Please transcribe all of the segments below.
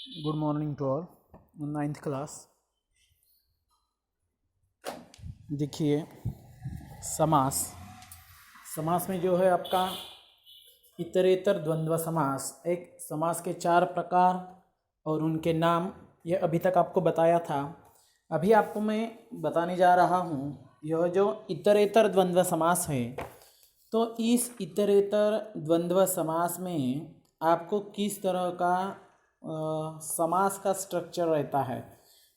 Good morning to all. Ninth class. देखिए, समास समास में जो है आपका इतरेतर द्वंद्व समास, एक समास के 4 प्रकार और उनके नाम, यह अभी तक आपको बताया था। अभी आपको मैं बताने जा रहा हूँ यह जो इतरेतर द्वंद्व समास है। तो इस इतरेतर द्वंद्व समास में आपको किस तरह का समास का स्ट्रक्चर रहता है।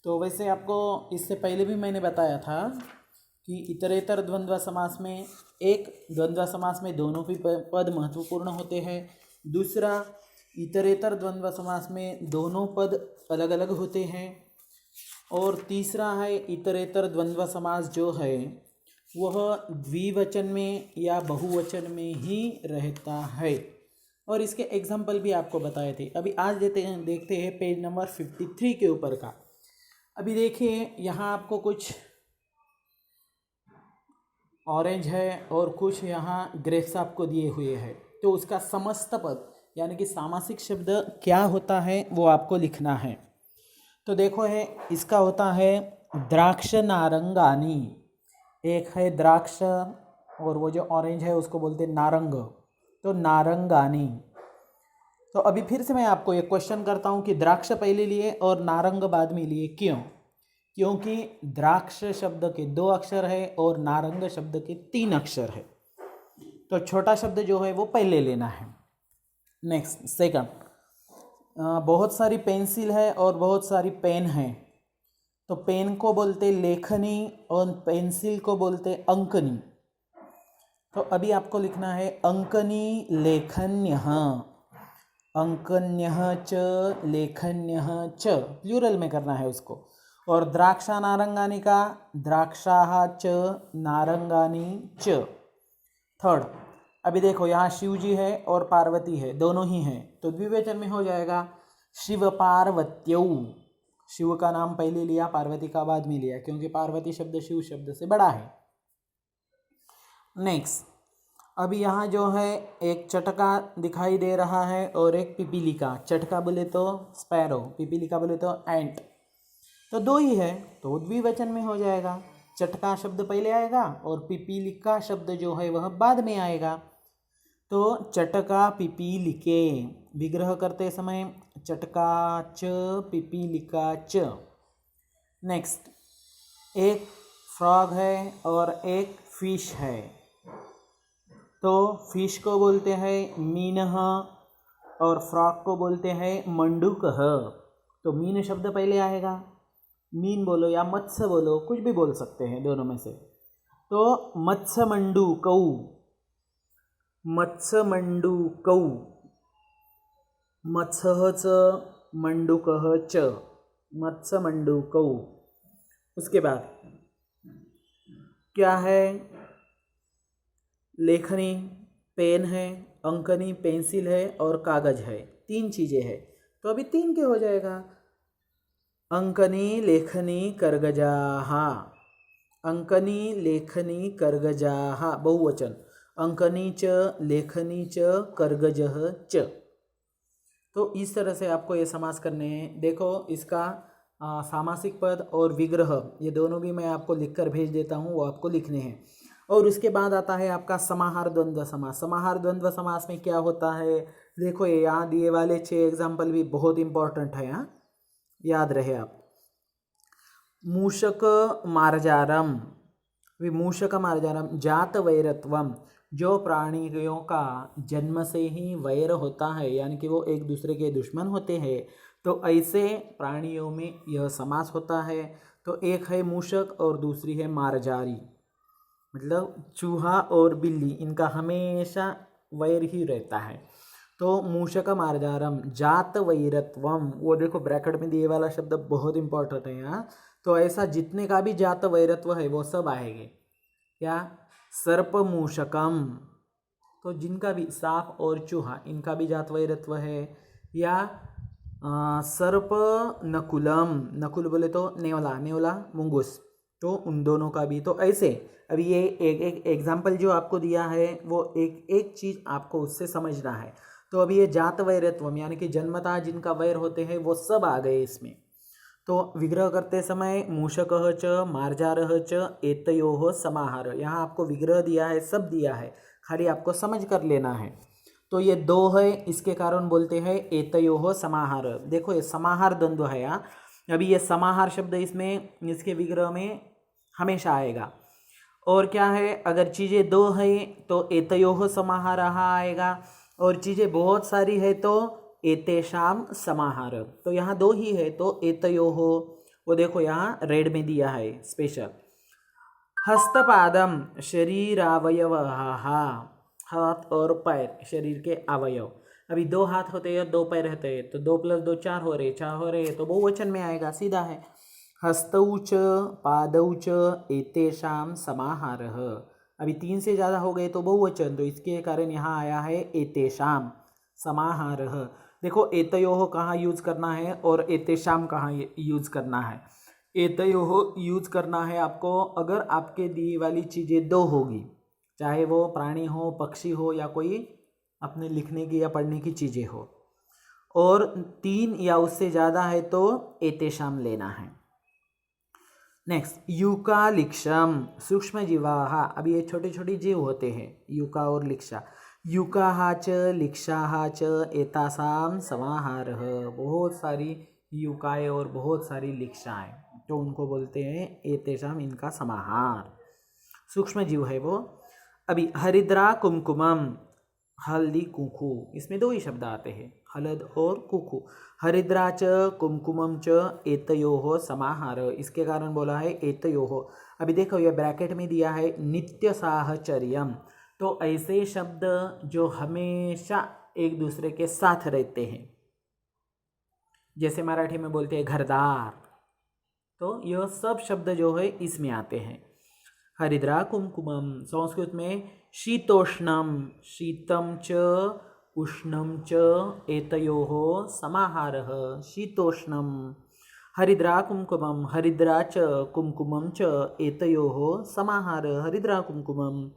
तो वैसे आपको इससे पहले भी मैंने बताया था कि इतरेतर द्वंद्व समास में एक द्वंद्व समास में दोनों भी पद महत्वपूर्ण होते हैं। दूसरा, इतरेतर द्वंद्व समास में दोनों पद अलग अलग होते हैं। और तीसरा है इतरेतर द्वंद्व समास जो है वह द्विवचन में या बहुवचन में ही रहता है। और इसके एग्जाम्पल भी आपको बताए थे। अभी आज देखते हैं पेज नंबर 53 के ऊपर का। अभी देखिए, यहाँ आपको कुछ ऑरेंज है और कुछ यहाँ ग्रेप्स आपको दिए हुए हैं। तो उसका समस्त पद यानी कि सामासिक शब्द क्या होता है वो आपको लिखना है। तो देखो है, इसका होता है द्राक्ष नारंगानी। एक है द्राक्ष और वो जो ऑरेंज है उसको बोलते हैं नारंग। तो नारंगानी। तो अभी फिर से मैं आपको एक क्वेश्चन करता हूँ कि द्राक्ष पहले लिए और नारंग बाद में लिए, क्यों? क्योंकि द्राक्ष शब्द के 2 अक्षर है और नारंग शब्द के 3 अक्षर है। तो छोटा शब्द जो है वो पहले लेना है। नेक्स्ट, सेकंड, बहुत सारी पेंसिल है और बहुत सारी पेन है। तो पेन को बोलते लेखनी और पेंसिल को बोलते अंकनी। तो अभी आपको लिखना है अंकनी लेखन्यः, अंकन्यः च लेखन्यः च, प्लूरल में करना है उसको। और द्राक्षा नारंगानी का द्राक्षाः च नारंगानी च। थर्ड, अभी देखो यहाँ शिव जी है और पार्वती है, दोनों ही हैं। तो द्विवचन में हो जाएगा शिव पार्वत्यौ। शिव का नाम पहले लिया, पार्वती का बाद में लिया, क्योंकि पार्वती शब्द शिव शब्द से बड़ा है। नेक्स्ट, अभी यहाँ जो है एक चटका दिखाई दे रहा है और एक पिपीलिका। चटका बोले तो स्पैरो, पिपीलिका बोले तो एंट। तो 2 ही है तो द्विवचन में हो जाएगा। चटका शब्द पहले आएगा और पिपीलिका शब्द जो है वह बाद में आएगा। तो चटका पिपीलिके, विग्रह करते समय चटका च पिपीलिका च। नेक्स्ट, एक फ्रॉग है और एक फिश है। तो फिश को बोलते हैं मीनः और फ्रॉग को बोलते हैं मंडूकः। तो मीन शब्द पहले आएगा, मीन बोलो या मत्स्य बोलो, कुछ भी बोल सकते हैं दोनों में से। तो मत्स्य मंडूकौ, मत्स्य मंडूकौ, मत्स्यः च मंडूकः च, मत्स्य मंडूकौ। उसके बाद क्या है? लेखनी पेन है, अंकनी पेंसिल है और कागज है। 3 चीज़ें हैं। तो अभी 3 के हो जाएगा। अंकनी लेखनी कर्गजाः, अंकनी लेखनी कर्गजाः बहुवचन, अंकनी च लेखनी च कर्गजः च। तो इस तरह से आपको ये समास करने हैं। देखो, इसका सामासिक पद और विग्रह ये दोनों भी मैं आपको लिखकर भेज देता हूँ, वो आपको लिखने हैं। और उसके बाद आता है आपका समाहार द्वंद्व समास। समाहार द्वंद्व समास में क्या होता है? देखो, ये यहाँ दिए वाले 6 एग्जाम्पल भी बहुत इंपॉर्टेंट है, यहाँ याद रहे आप। मूषक मार्जारम, मूषक मार्जारम, जात वैरत्वम, जो प्राणियों का जन्म से ही वैर होता है यानी कि वो एक दूसरे के दुश्मन होते हैं, तो ऐसे प्राणियों में यह समास होता है। तो एक है मूषक और दूसरी है मार्जारी, मतलब चूहा और बिल्ली, इनका हमेशा वैर ही रहता है। तो मूषक मार्जारम जात वैरत्वम, वो देखो ब्रैकेट में दिए वाला शब्द बहुत इंपॉर्टेंट है यहाँ। तो ऐसा जितने का भी जात वैरत्व है वो सब आएंगे। या सर्प मूषकम, तो जिनका भी सांप और चूहा इनका भी जात वैरत्व है। या सर्प नकुलम, नकुल बोले तो नेवला, नेवला मुंगूस, तो उन दोनों का भी। तो ऐसे अभी ये एक एग्जाम्पल जो आपको दिया है वो एक एक चीज़ आपको उससे समझना है। तो अभी ये जात वैरत्वम यानी कि जन्मतः जिनका वैर होते हैं वो सब आ गए इसमें। तो विग्रह करते समय मूषकः च मार्जारः च एतयोः समाहार, यहाँ आपको विग्रह दिया है, सब दिया है, खाली आपको समझ कर लेना है। तो ये दो है, इसके कारण बोलते हैं एतयोः समाहार। देखो ये समाहार द्वंद्व है यहाँ। अभी ये समाहार शब्द इसमें इसके विग्रह में हमेशा आएगा। और क्या है, अगर चीज़ें दो है तो एतयोः समाहार आएगा, और चीज़ें बहुत सारी है तो एतेषाम समाहार। तो यहाँ दो ही है तो एतयोः, वो देखो यहाँ रेड में दिया है स्पेशल। हस्तपादम शरीरावयवः, हाथ और पैर शरीर के अवयव। अभी दो हाथ होते हैं, दो पैर रहते हैं, तो 2 + 2 4 हो रहे, तो बहुवचन में आएगा, सीधा है। हस्तौ च पादौ च एतेषां समाहारः। अभी 3 से ज़्यादा हो गए तो बहुवचन, तो इसके कारण यहाँ आया है एतेषां समाहारः। देखो एतयोः कहाँ यूज़ करना है और एतेषां कहाँ यूज़ करना है। एतयोः यूज़ करना है आपको अगर आपके दी वाली चीज़ें दो होगी, चाहे वो प्राणी हो, पक्षी हो, या कोई अपने लिखने की या पढ़ने की चीज़ें हो, और 3 या उससे ज़्यादा है तो एतेषां लेना है। नेक्स्ट, यूका लिक्षम सूक्ष्म जीवाः। अभी ये छोटे छोटे जीव होते हैं, यूका और लिक्षा। यूकाः च लिक्षाः च एतासां समाहारः। बहुत सारी यूकाएँ और बहुत सारी लिक्षाएँ, तो उनको बोलते हैं एतेषां, इनका समाहार। सूक्ष्म जीव है वो। अभी हरिद्रा कुमकुमम, हल्दी कुंकू, इसमें दो ही शब्द आते हैं, हलद और कुकू। हरिद्रा च कुमकुमम च एतयोः समाहार, इसके कारण बोला है एतयोः। अभी देखो ये ब्रैकेट में दिया है नित्य साहचर्यम, तो ऐसे शब्द जो हमेशा एक दूसरे के साथ रहते हैं, जैसे मराठी में बोलते हैं घरदार, तो यह सब शब्द जो है इसमें आते हैं। हरिद्रा कुमकुमम, संस्कृत में शीतोष्णम, शीतम च उष्णम च एतयोः समाहारः, शीतोष्णम। हरिद्रा कुमकुमम, हरिद्रा च कुमकुमम च एतयोः समाहारः, हरिद्रा कुमकुमम।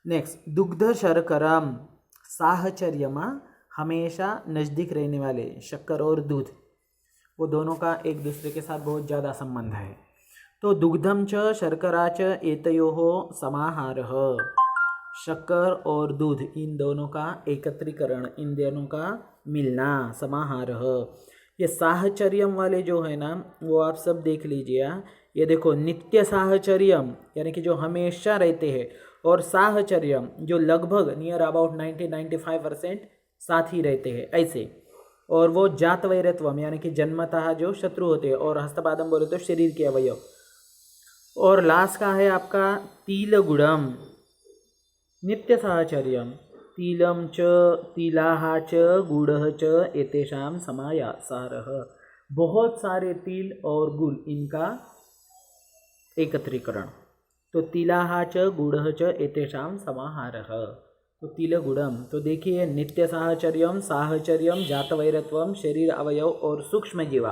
नेक्स्ट, दुग्ध शर्करम, साहचर्यम, हमेशा नज़दीक रहने वाले, शक्कर और दूध, वो दोनों का एक दूसरे के साथ बहुत ज़्यादा संबंध है। तो दुग्धम च शर्करा च एतयोः समाहारः, शक्कर और दूध, इन दोनों का एकत्रीकरण, इन दोनों का मिलना, समाहारः। ये साहचर्यम वाले जो है ना, वो आप सब देख लीजिए। ये देखो नित्य साहचर्यम यानी कि जो हमेशा रहते हैं, और साहचर्यम जो लगभग नियर अबाउट 90-95% साथ ही रहते हैं, ऐसे। और वो जात वैरत्वम यानी कि जन्मतः जो शत्रु होते हैं, और हस्तपादम बोले तो शरीर के अवयव। और लास्ट का है आपका तिलगुणम, नित्य साहचर्यम, तिलम च तिलाः च गुड़ः च एतेषां समाहारः। बहुत सारे तिल और गुड़, इनका एकत्रीकरण। तो तिलाः च गुड़ः च एतेषां समाहारः, तो तिलगुणम। तो देखिए नित्य साहचर्यम, साहचर्यम, जातवैरत्वम, शरीर अवयव और सूक्ष्म जीवा,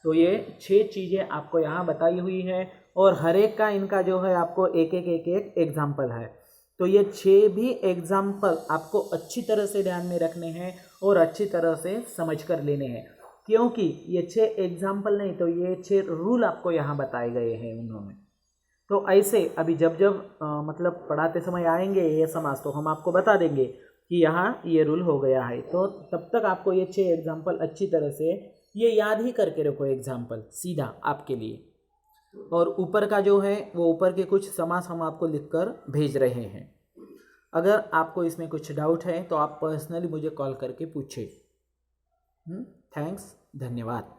तो ये 6 चीज़ें आपको यहाँ बताई हुई है, और हर एक का इनका जो है आपको एक एक एग्जाम्पल है। तो ये 6 भी एग्जाम्पल आपको अच्छी तरह से ध्यान में रखने हैं और अच्छी तरह से समझ कर लेने हैं, क्योंकि ये 6 एग्जाम्पल नहीं तो ये 6 रूल आपको यहाँ बताए गए हैं उन्होंने। तो ऐसे अभी जब मतलब पढ़ाते समय आएंगे ये समास, तो हम आपको बता देंगे कि यहाँ ये रूल हो गया है। तो तब तक आपको ये 6 एग्जाम्पल अच्छी तरह से ये याद ही करके रखो, एग्जाम्पल सीधा आपके लिए। और ऊपर का जो है वो ऊपर के कुछ समास हम आपको लिखकर भेज रहे हैं। अगर आपको इसमें कुछ डाउट है तो आप पर्सनली मुझे कॉल करके पूछे। थैंक्स, धन्यवाद।